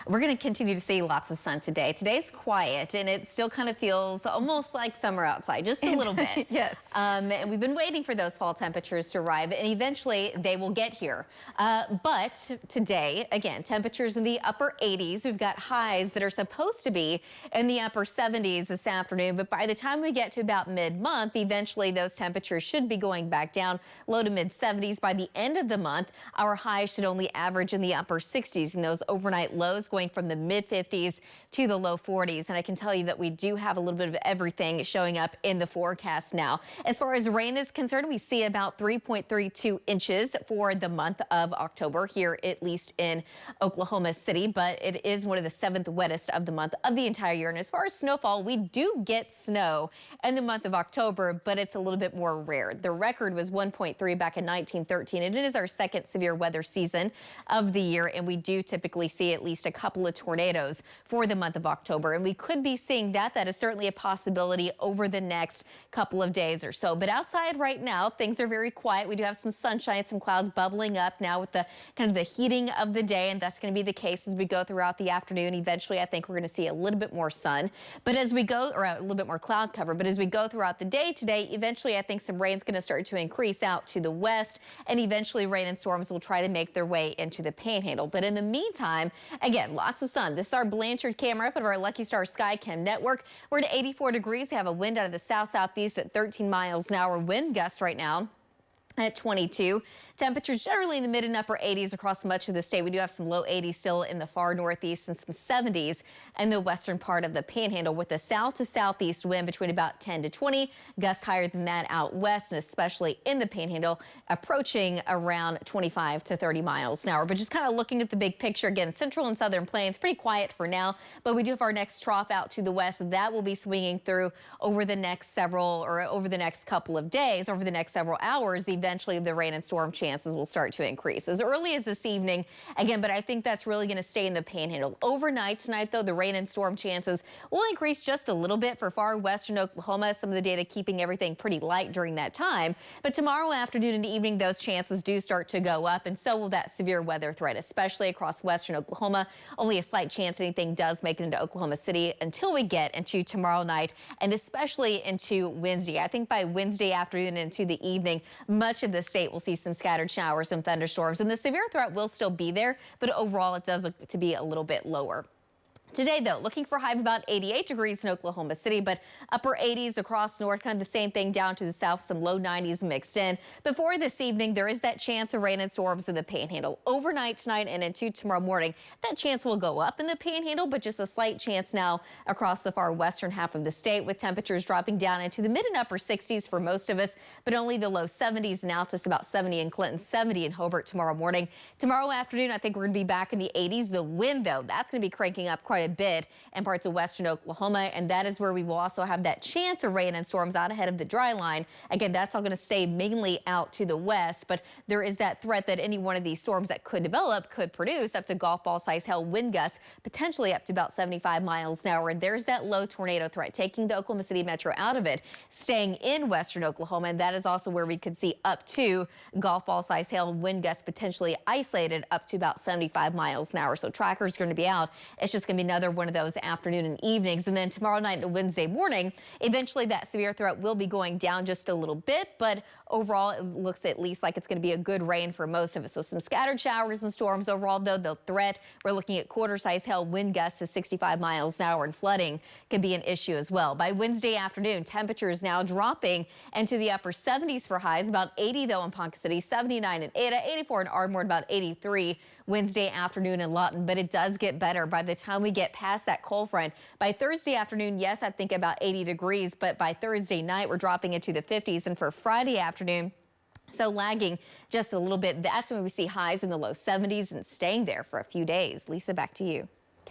We're going to continue to see lots of sun today. Today's quiet, and it still kind of feels almost like summer outside, just a little bit. Yes. And we've been waiting for those fall temperatures to arrive, and eventually they will get here. But today, again, temperatures in the upper 80s. We've got highs that are supposed to be in the upper 70s this afternoon, but by the time we get to about mid-month, eventually those temperatures should be going back down, low to mid 70s. By the end of the month, our highs should only average in the upper 60s, and those overnight lows going from the mid 50s to the low 40s. And I can tell you that we do have a little bit of everything showing up in the forecast now. As far as rain is concerned, we see about 3.32 inches for the month of October here, at least in Oklahoma City, but it is one of the 7th wettest of the month of the entire year. And as far as snowfall, we do get snow in the month of October, but it's a little bit more rare. The record was 1.3 back in 1913, and it is our second severe weather season of the year, and we do typically see at least a couple of tornadoes for the month of October, and we could be seeing that. That is certainly a possibility over the next couple of days or so. But outside right now, things are very quiet. We do have some sunshine, some clouds bubbling up now with the kind of the heating of the day, and that's going to be the case as we go throughout the afternoon. Eventually, I think we're going to see a little bit more sun, but as we go, or a little bit more cloud cover, but as we go throughout the day today, eventually I think some rain's going to start to increase out to the west, and eventually rain and storms will try to make their way into the panhandle. But in the meantime, again, lots of sun. This is our Blanchard camera up at our Lucky Star Skycam network. We're at 84 degrees. We have a wind out of the south-southeast at 13 miles an hour. Wind gusts right now at 22. Temperatures generally in the mid and upper 80s across much of the state. We do have some low 80s still in the far northeast and some 70s in the western part of the panhandle, with a south to southeast wind between about 10 to 20, gusts higher than that out west, and especially in the panhandle approaching around 25 to 30 miles an hour. But just kind of looking at the big picture again, central and southern plains pretty quiet for now, but we do have our next trough out to the west that will be swinging through over the next couple of days, over the next several hours. Eventually the rain and storm chances will start to increase as early as this evening again, but I think that's really going to stay in the panhandle. Overnight tonight, though, the rain and storm chances will increase just a little bit for far western Oklahoma. Some of the data keeping everything pretty light during that time, but tomorrow afternoon and evening, those chances do start to go up, and so will that severe weather threat, especially across western Oklahoma. Only a slight chance anything does make it into Oklahoma City until we get into tomorrow night, and especially into Wednesday. I think by Wednesday afternoon and into the evening, much of the state will see some scattered showers and thunderstorms, and the severe threat will still be there, but overall it does look to be a little bit lower. Today, though, looking for a high of about 88 degrees in Oklahoma City, but upper 80s across north, kind of the same thing down to the south, some low 90s mixed in. Before this evening, there is that chance of rain and storms in the panhandle. Overnight tonight and into tomorrow morning, that chance will go up in the panhandle, but just a slight chance now across the far western half of the state, with temperatures dropping down into the mid and upper 60s for most of us, but only the low 70s now, just about 70 in Clinton, 70 in Hobart tomorrow morning. Tomorrow afternoon, I think we're going to be back in the 80s. The wind, though, that's going to be cranking up quite a bit in parts of western Oklahoma, and that is where we will also have that chance of rain and storms out ahead of the dry line. Again, that's all going to stay mainly out to the west, but there is that threat that any one of these storms that could develop could produce up to golf ball size hail wind gusts, potentially up to about 75 miles an hour. And there's that low tornado threat, taking the Oklahoma City metro out of it, staying in western Oklahoma, and that is also where we could see up to golf ball size hail wind gusts potentially isolated up to about 75 miles an hour. So trackers are going to be out. It's just going to be another one of those afternoon and evenings. And then tomorrow night and Wednesday morning, eventually that severe threat will be going down just a little bit, but overall it looks at least like it's going to be a good rain for most of us. So some scattered showers and storms. Overall, though, the threat, we're looking at quarter-size hail wind gusts to 65 miles an hour, and flooding can be an issue as well. By Wednesday afternoon, temperatures now dropping into the upper 70s for highs, about 80 though in Ponca City, 79 in Ada, 84 in Ardmore, about 83 Wednesday afternoon in Lawton. But it does get better by the time we get past that cold front. By Thursday afternoon, yes, I think about 80 degrees, but by Thursday night, we're dropping into the 50s. And for Friday afternoon, so lagging just a little bit, that's when we see highs in the low 70s and staying there for a few days. Lisa, back to you.